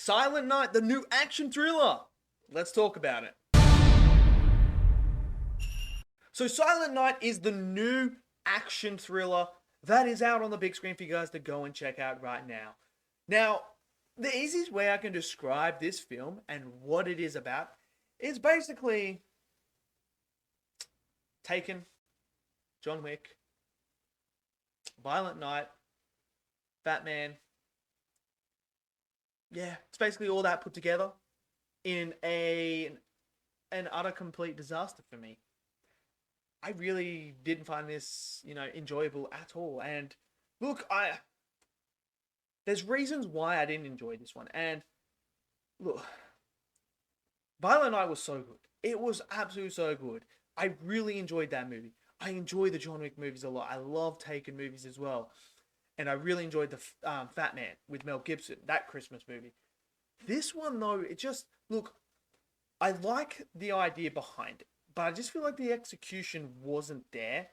Silent Night, the new action thriller. Let's talk about it. So, Silent Night is the new action thriller that is out on the big screen for you guys to go and check out right now. Now, the easiest way I can describe this film and what it is about is basically Taken, John Wick, Violent Night, Batman. Yeah, it's basically all that put together in an utter complete disaster for me. I really didn't find this, enjoyable at all. And look, there's reasons why I didn't enjoy this one. And look, Violent Night was so good. It was absolutely so good. I really enjoyed that movie. I enjoy the John Wick movies a lot. I love Taken movies as well. And I really enjoyed the Fat Man with Mel Gibson, that Christmas movie. This one, though, look, I like the idea behind it, but I just feel like the execution wasn't there.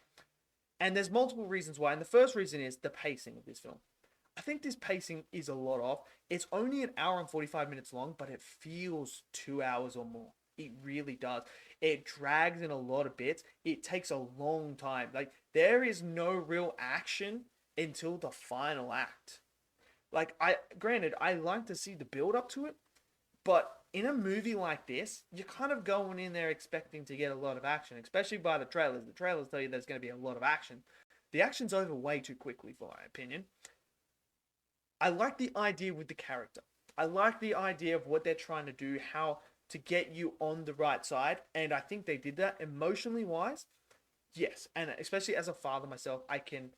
And there's multiple reasons why. And the first reason is the pacing of this film. I think this pacing is a lot off. It's only an hour and 45 minutes long, but it feels 2 hours or more. It really does. It drags in a lot of bits. It takes a long time. Like, there is no real action until the final act. Like, granted, I like to see the build up to it, but in a movie like this, you're kind of going in there expecting to get a lot of action, especially by the trailers. The trailers tell you there's going to be a lot of action. The action's over way too quickly, for my opinion. I like the idea with the character. I like the idea of what they're trying to do, how to get you on the right side, and I think they did that emotionally wise. Yes, and especially as a father myself, I can,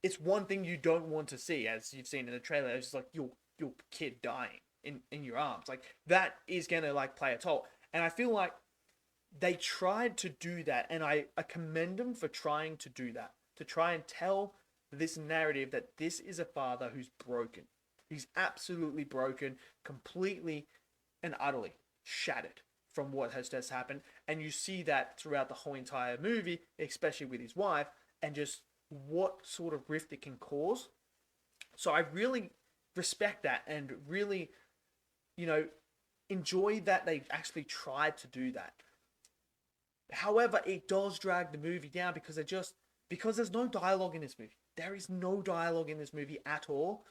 it's one thing you don't want to see, as you've seen in the trailer. It's just like your kid dying in your arms. Like, that is gonna like play a toll. And I feel like they tried to do that, and I commend them for trying to do that. To try and tell this narrative that this is a father who's broken. He's absolutely broken, completely and utterly shattered from what has just happened. And you see that throughout the whole entire movie, especially with his wife, and just what sort of rift it can cause. So I really respect that and really, enjoy that they actually tried to do that. However, it does drag the movie down because there's no dialogue in this movie. There is no dialogue in this movie at all,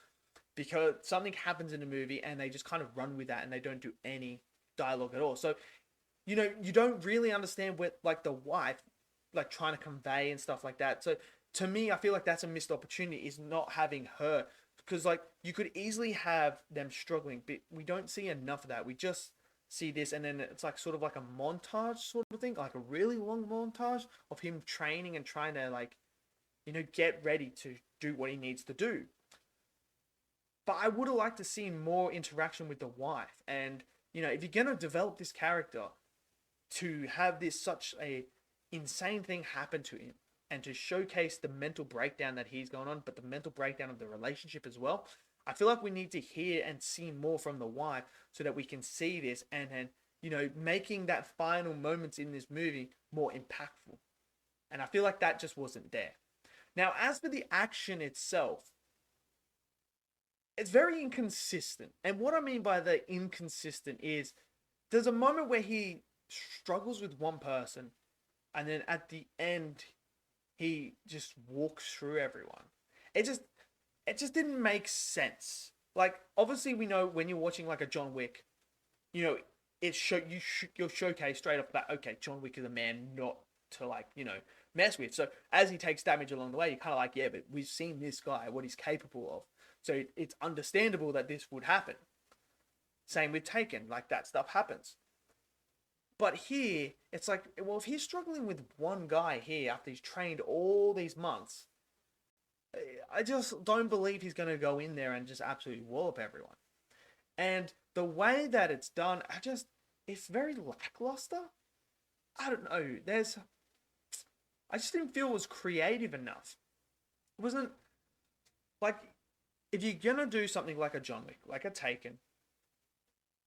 because something happens in the movie and they just kind of run with that and they don't do any dialogue at all. So, you don't really understand what, like, the wife, like, trying to convey and stuff like that. So to me, I feel like that's a missed opportunity, is not having her, because, like, you could easily have them struggling, but we don't see enough of that. We just see this, and then it's like sort of like a montage sort of thing, like a really long montage of him training and trying to, like, get ready to do what he needs to do. But I would have liked to see more interaction with the wife. And, if you're going to develop this character to have such a insane thing happen to him, and to showcase the mental breakdown that he's going on, but the mental breakdown of the relationship as well, I feel like we need to hear and see more from the wife so that we can see this and making that final moments in this movie more impactful. And I feel like that just wasn't there. Now, as for the action itself, it's very inconsistent. And what I mean by the inconsistent is there's a moment where he struggles with one person, and then at the end, he just walks through everyone. It just didn't make sense. Like, obviously, we know when you're watching like a John Wick, you're showcased straight off that, okay, John Wick is a man not to, like, mess with. So as he takes damage along the way, you're kind of like, yeah, but we've seen this guy, what he's capable of. So it's understandable that this would happen. Same with Taken, like, that stuff happens. But here, it's like, well, if he's struggling with one guy here after he's trained all these months, I just don't believe he's going to go in there and just absolutely wallop everyone. And the way that it's done, it's very lackluster. I don't know. I just didn't feel it was creative enough. It wasn't, like, if you're going to do something like a John Wick, like a Taken,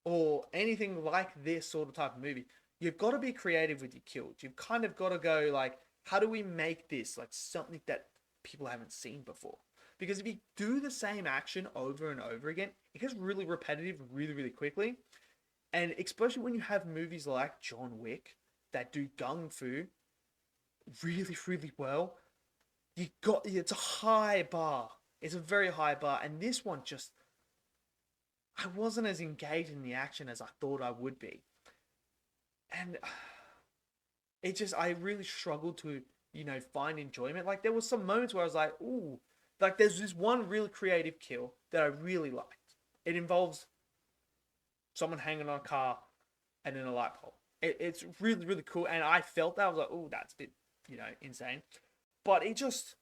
or anything like this sort of type of movie, you've got to be creative with your kills. You've kind of got to go, like, how do we make this like something that people haven't seen before? Because if you do the same action over and over again, it gets really repetitive really, really quickly. And especially when you have movies like John Wick that do gung fu really, really well, it's a high bar. It's a very high bar. And this one just, I wasn't as engaged in the action as I thought I would be. And I really struggled to, find enjoyment. Like, there was some moments where I was like, ooh, like, there's this one really creative kill that I really liked. It involves someone hanging on a car and in a light pole. It's really, really cool. And I felt that. I was like, ooh, that's a bit, insane. But it just,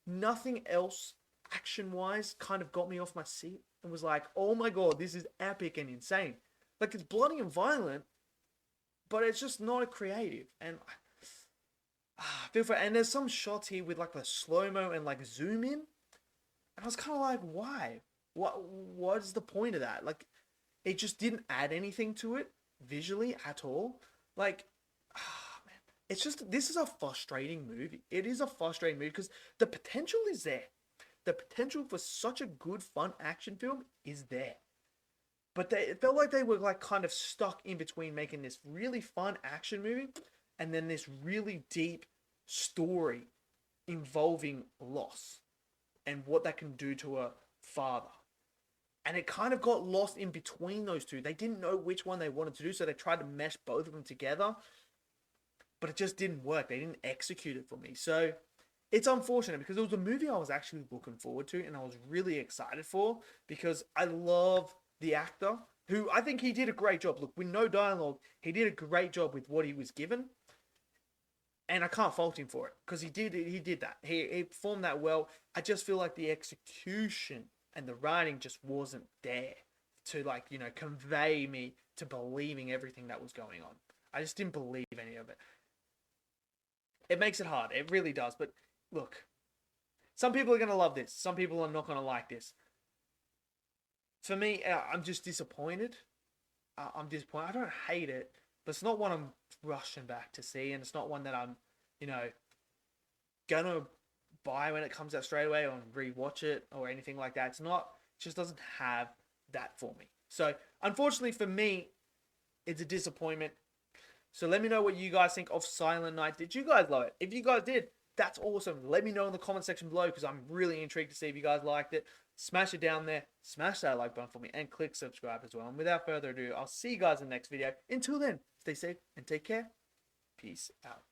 nothing else action-wise kind of got me off my seat and was like, oh my god, this is epic and insane. Like, it's bloody and violent, but it's just not a creative. And I feel for it. And there's some shots here with like the slow-mo and like zoom in. And I was kind of like, why? What is the point of that? Like, it just didn't add anything to it visually at all. Like, man, it's just, this is a frustrating movie. It is a frustrating movie because the potential is there. The potential for such a good, fun action film is there. But it felt like they were like kind of stuck in between making this really fun action movie and then this really deep story involving loss and what that can do to a father. And it kind of got lost in between those two. They didn't know which one they wanted to do, so they tried to mesh both of them together. But it just didn't work. They didn't execute it for me. So it's unfortunate because it was a movie I was actually looking forward to and I was really excited for because I love the actor who I think he did a great job. Look, with no dialogue, he did a great job with what he was given. And I can't fault him for it because he did that. He performed that well. I just feel like the execution and the writing just wasn't there to convey me to believing everything that was going on. I just didn't believe any of it. It makes it hard. It really does. But look, some people are going to love this. Some people are not going to like this. For me, I'm just disappointed. I'm disappointed. I don't hate it, but it's not one I'm rushing back to see, and it's not one that I'm, gonna buy when it comes out straight away or rewatch it or anything like that. It just doesn't have that for me. So unfortunately for me, it's a disappointment. So let me know what you guys think of Silent Night. Did you guys love it? If you guys did, that's awesome. Let me know in the comment section below because I'm really intrigued to see if you guys liked it. Smash it down there, smash that like button for me, and click subscribe as well. And without further ado, I'll see you guys in the next video. Until then, stay safe and take care. Peace out.